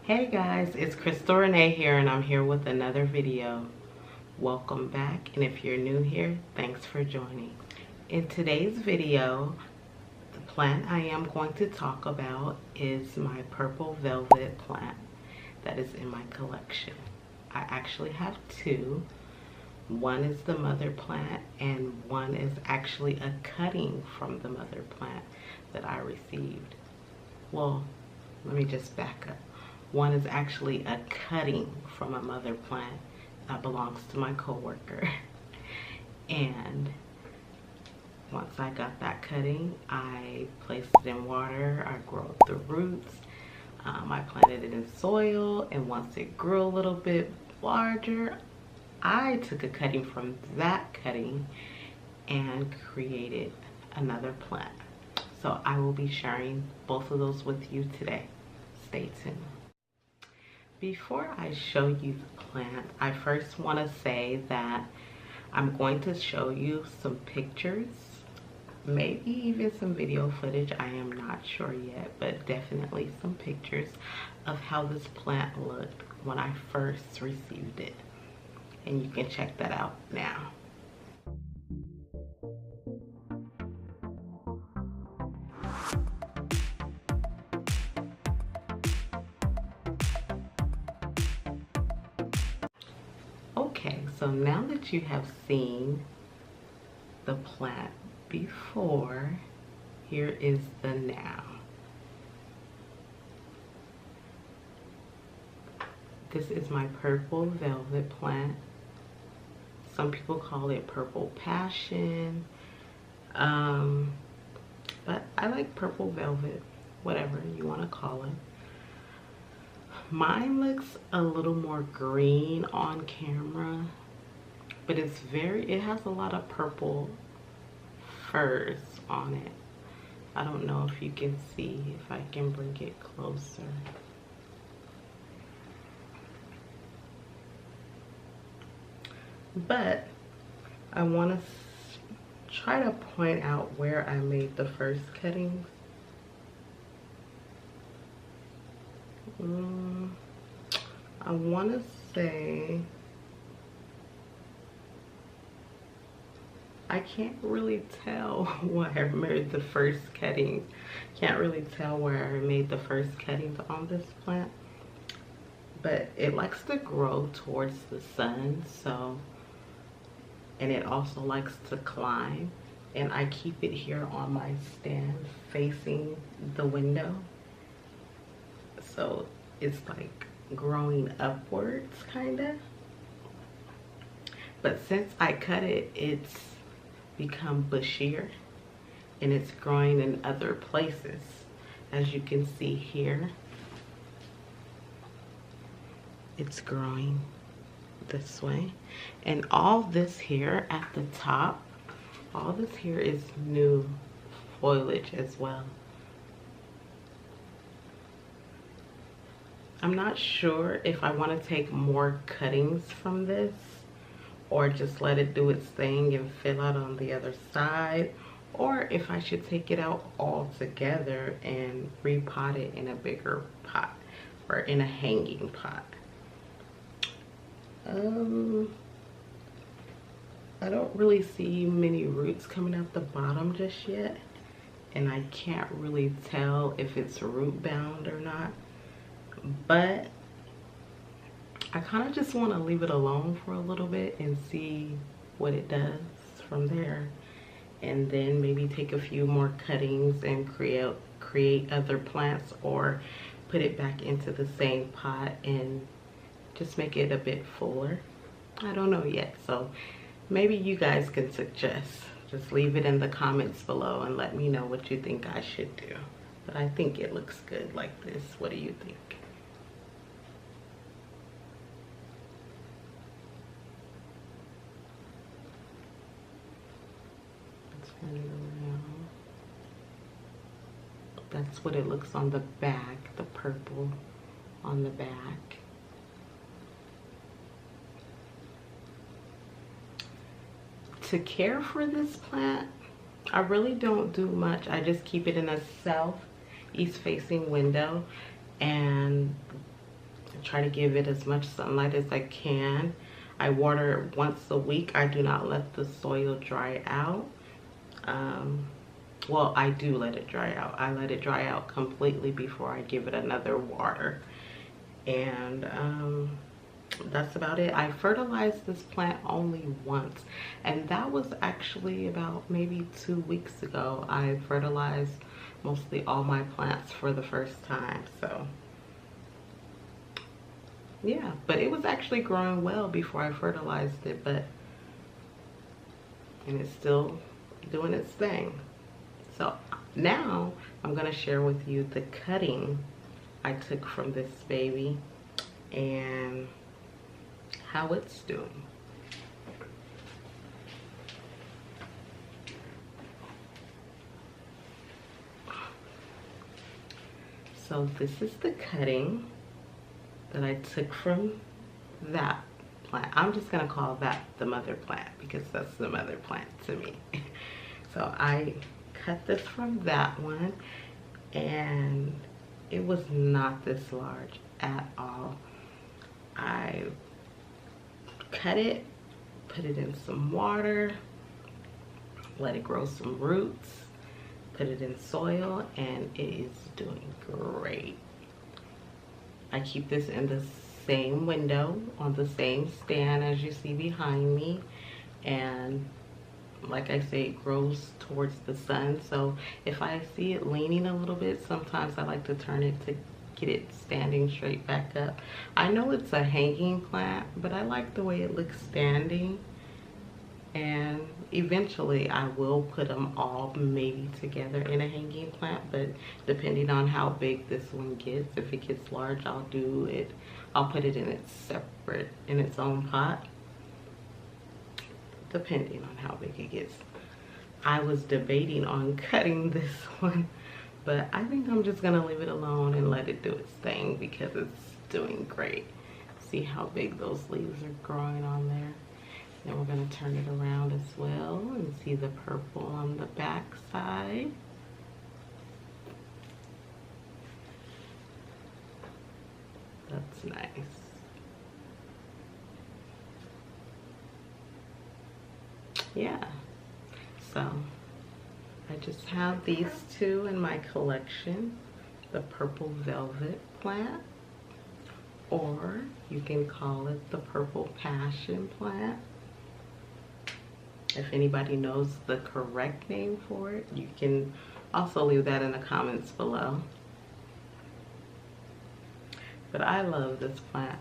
Hey guys, it's Crystal Renee here, and I'm here with another video. Welcome back, and if you're new here, thanks for joining. In today's video, the plant I am going to talk about is my purple velvet plant that is in my collection. I actually have two. One is the mother plant, and one is actually a cutting from the mother plant that I received. Well, let me just back up. One is actually a cutting from a mother plant that belongs to my coworker. And once I got that cutting, I placed it in water. I grew up the roots. I planted it in soil, and once it grew a little bit larger, I took a cutting from that cutting and created another plant. So I will be sharing both of those with you today. Stay tuned. Before I show you the plant, I first want to say that I'm going to show you some pictures, maybe even some video footage. I am not sure yet, but definitely some pictures of how this plant looked when I first received it. And you can check that out now. Okay, so now that you have seen the plant before, here is the now. This is my purple velvet plant. Some people call it purple passion, but I like purple velvet, whatever you want to call it. Mine looks a little more green on camera, but it has a lot of purple furs on it. I don't know if you can see, if I can bring it closer. But I want to try to point out where I made the first cuttings. I want to say, I can't really tell where I made the first cuttings. Can't really tell where I made the first cuttings on this plant, but it likes to grow towards the sun, so, and it also likes to climb, and I keep it here on my stand facing the window, so it's like growing upwards kind of. But since I cut it, it's become bushier and it's growing in other places, as you can see here. It's growing this way, and all this here at the top, all this here is new foliage as well. I'm not sure if I want to take more cuttings from this or just let it do its thing and fill out on the other side, or if I should take it out all together and repot it in a bigger pot or in a hanging pot. I don't really see many roots coming out the bottom just yet, and I can't really tell if it's root bound or not, but I kind of just want to leave it alone for a little bit and see what it does from there, and then maybe take a few more cuttings and create other plants, or put it back into the same pot and just make it a bit fuller. I don't know yet, so maybe you guys can suggest. Just leave it in the comments below and let me know what you think I should do. But I think it looks good like this. What do you think? Let's turn it around. That's what it looks on the back, the purple on the back. To care for this plant, I really don't do much. I just keep it in a southeast facing window, and I try to give it as much sunlight as I can. I water it once a week. I do not let the soil dry out. Well, I do let it dry out. I let it dry out completely before I give it another water. And that's about it. I fertilized this plant only once, and that was actually about maybe 2 weeks ago. I fertilized mostly all my plants for the first time. So yeah, but it was actually growing well before I fertilized it, and it's still doing its thing. So now I'm gonna share with you the cutting I took from this baby and how it's doing. So this is the cutting that I took from that plant. I'm just gonna call that the mother plant because that's the mother plant to me. So I cut this from that one, and it was not this large at all. I cut it, put it in some water, let it grow some roots, put it in soil, and it is doing great. I keep this in the same window on the same stand as you see behind me, and like I say, it grows towards the sun. So if I see it leaning a little bit, sometimes I like to turn it to get it standing straight back up. I know it's a hanging plant, but I like the way it looks standing. And eventually I will put them all maybe together in a hanging plant, but depending on how big this one gets, if it gets large, I'll put it in its separate, in its own pot, depending on how big it gets. I was debating on cutting this one, but I think I'm just gonna leave it alone and let it do its thing because it's doing great. See how big those leaves are growing on there? Then we're gonna turn it around as well and see the purple on the back side. That's nice. Yeah, so I just have these two in my collection, the purple velvet plant, or you can call it the purple passion plant. If anybody knows the correct name for it, you can also leave that in the comments below. But I love this plant.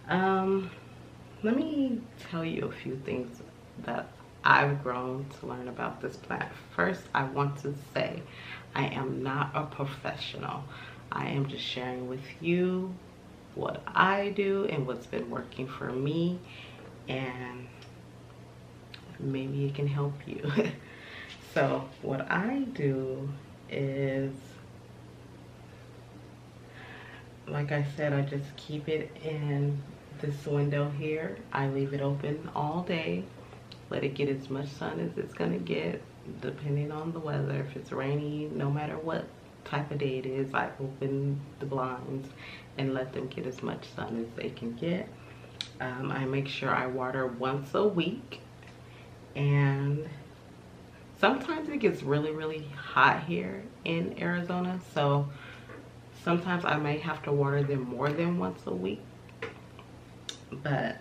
Let me tell you a few things that I've grown to learn about this plant. First, I want to say I am not a professional. I am just sharing with you what I do and what's been working for me, and maybe it can help you. So what I do is, like I said, I just keep it in this window here. I leave it open all day, let it get as much sun as it's gonna get, depending on the weather. If it's rainy, no matter what type of day it is, I open the blinds and let them get as much sun as they can get. I make sure I water once a week, and sometimes it gets really hot here in Arizona, so sometimes I may have to water them more than once a week, but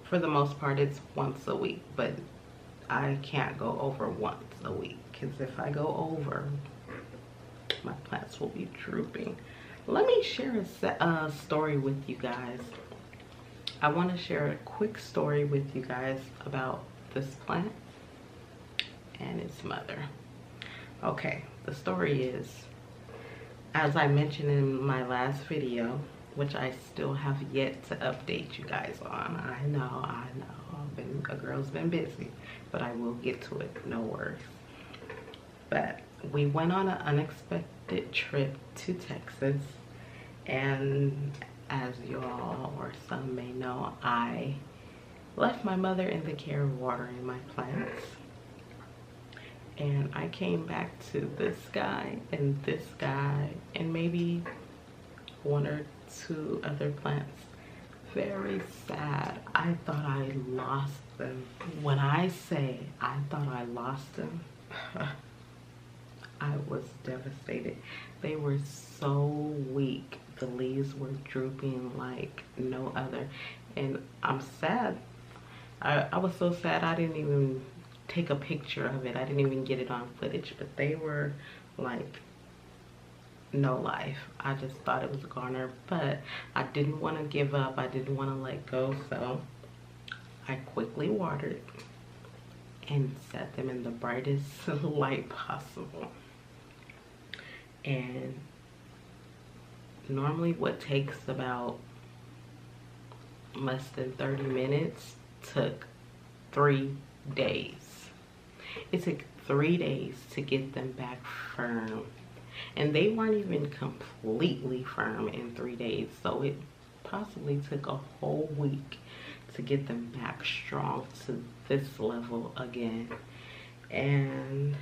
for the most part it's once a week. But I can't go over once a week, because if I go over, my plants will be drooping. Let me share a story with you guys. I want to share a quick story with you guys about this plant and its mother. Okay, the story is, as I mentioned in my last video, which I still have yet to update you guys on. I know, a girl's been busy, but I will get to it, no worries. But we went on an unexpected trip to Texas, and as you all or some may know, I left my mother in the care of watering my plants. And I came back to this guy and maybe one or two other plants. Very sad. I thought I lost them. When I say I thought I lost them, I was devastated. They were so weak. The leaves were drooping like no other. And I'm sad. I was so sad I didn't even take a picture of it. I didn't even get it on footage, but they were like no life. I just thought it was a goner, but I didn't want to give up. I didn't want to let go, so I quickly watered and set them in the brightest light possible. And normally what takes about less than 30 minutes took 3 days. It took 3 days to get them back firm. And they weren't even completely firm in 3 days. So it possibly took a whole week to get them back strong to this level again. And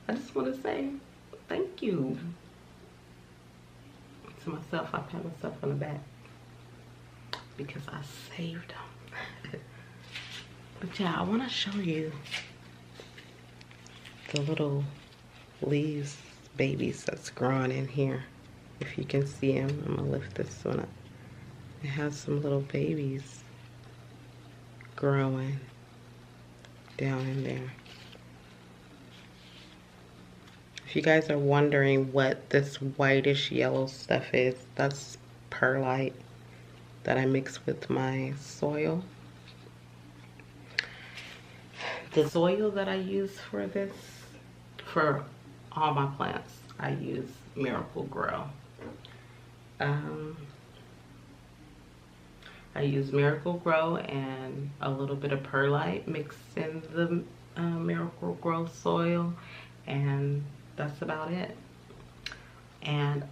I just want to say thank you to myself. I pat myself on the back because I saved them. But yeah, I want to show you the little leaves, babies that's growing in here. If you can see them, I'm gonna lift this one up. It has some little babies growing down in there. If you guys are wondering what this whitish yellow stuff is, that's perlite that I mix with my soil. The soil that I use for this, for all my plants, I use Miracle-Gro. I use Miracle-Gro and a little bit of perlite mixed in the Miracle-Gro soil, and that's about it. And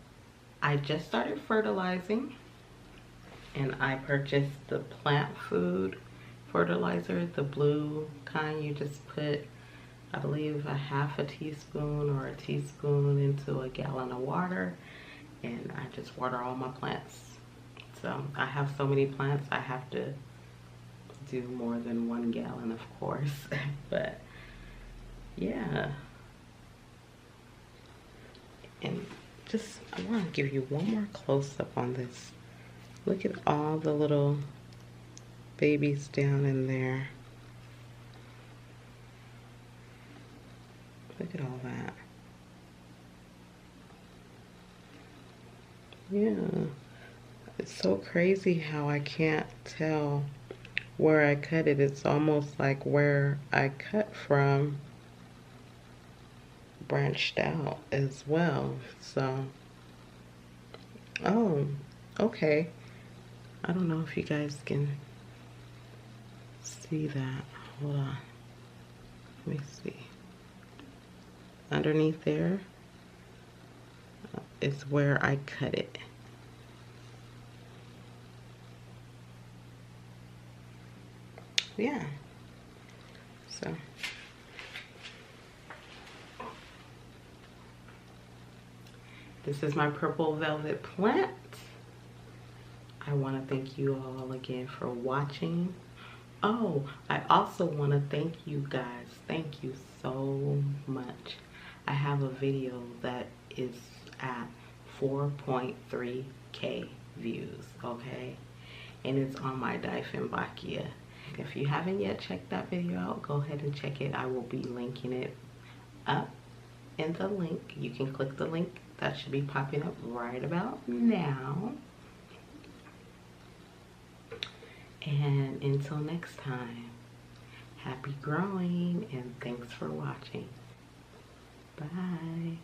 I just started fertilizing, and I purchased the plant food fertilizer, the blue kind. You just put, I believe, a half a teaspoon or a teaspoon into a gallon of water, and I just water all my plants. So I have so many plants, I have to do more than 1 gallon, of course. But yeah. And just, I want to give you one more close-up on this. Look at all the little babies down in there. Look at all that. Yeah. It's so crazy how I can't tell where I cut it. It's almost like where I cut from branched out as well. So, oh, okay. I don't know if you guys can see that. Hold on. Let me see. Underneath there is where I cut it. Yeah. So this is my purple velvet plant. I want to thank you all again for watching. Oh, I also want to thank you guys. Thank you so much. I have a video that is at 4.3K views, okay? And it's on my Dieffenbachia. If you haven't yet checked that video out, go ahead and check it. I will be linking it up in the link. You can click the link that should be popping up right about now. And until next time, happy growing and thanks for watching. Bye.